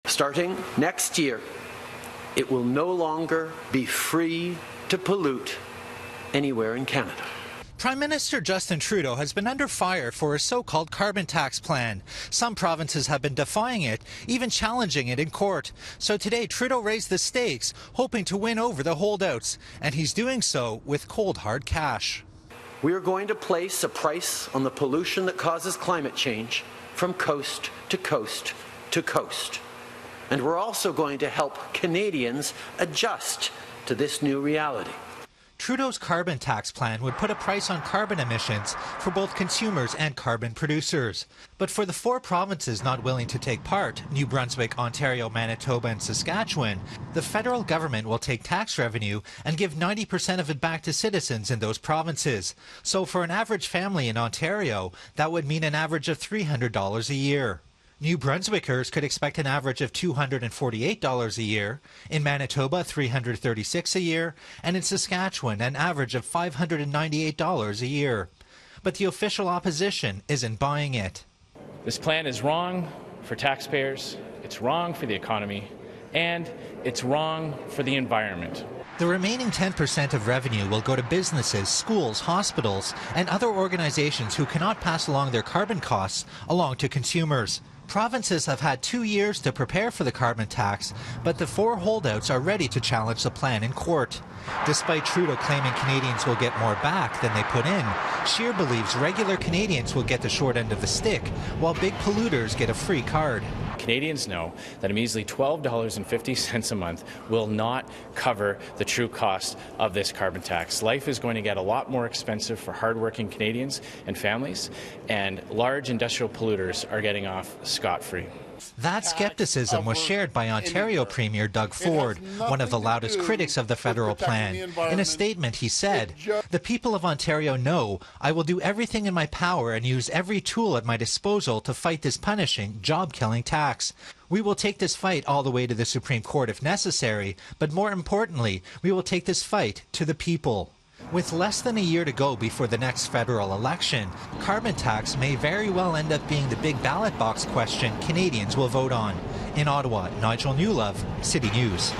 Starting next year, it will no longer be free to pollute anywhere in Canada. Prime Minister Justin Trudeau has been under fire for his so-called carbon tax plan. Some provinces have been defying it, even challenging it in court. So today, Trudeau raised the stakes, hoping to win over the holdouts. And he's doing so with cold, hard cash. We are going to place a price on the pollution that causes climate change from coast to coast to coast. And we're also going to help Canadians adjust to this new reality. Trudeau's carbon tax plan would put a price on carbon emissions for both consumers and carbon producers. But for the 4 provinces not willing to take part, New Brunswick, Ontario, Manitoba and Saskatchewan, the federal government will take tax revenue and give 90% of it back to citizens in those provinces. So for an average family in Ontario, that would mean an average of $300 a year. New Brunswickers could expect an average of $248 a year, in Manitoba $336 a year, and in Saskatchewan an average of $598 a year. But the official opposition isn't buying it. This plan is wrong for taxpayers, it's wrong for the economy, and it's wrong for the environment. The remaining 10% of revenue will go to businesses, schools, hospitals, and other organizations who cannot pass along their carbon costs along to consumers. Provinces have had 2 years to prepare for the carbon tax, but the 4 holdouts are ready to challenge the plan in court. Despite Trudeau claiming Canadians will get more back than they put in, Scheer believes regular Canadians will get the short end of the stick, while big polluters get a free card. Canadians know that a measly $12.50 a month will not cover the true cost of this carbon tax. Life is going to get a lot more expensive for hardworking Canadians and families, and large industrial polluters are getting off scot-free. That skepticism was shared by Ontario Premier Doug Ford, one of the loudest critics of the federal plan. In a statement, he said, "The people of Ontario know I will do everything in my power and use every tool at my disposal to fight this punishing, job-killing tax. We will take this fight all the way to the Supreme Court if necessary, but more importantly, we will take this fight to the people." With less than a year to go before the next federal election, carbon tax may very well end up being the big ballot box question Canadians will vote on. In Ottawa, Nigel Newlove, City News.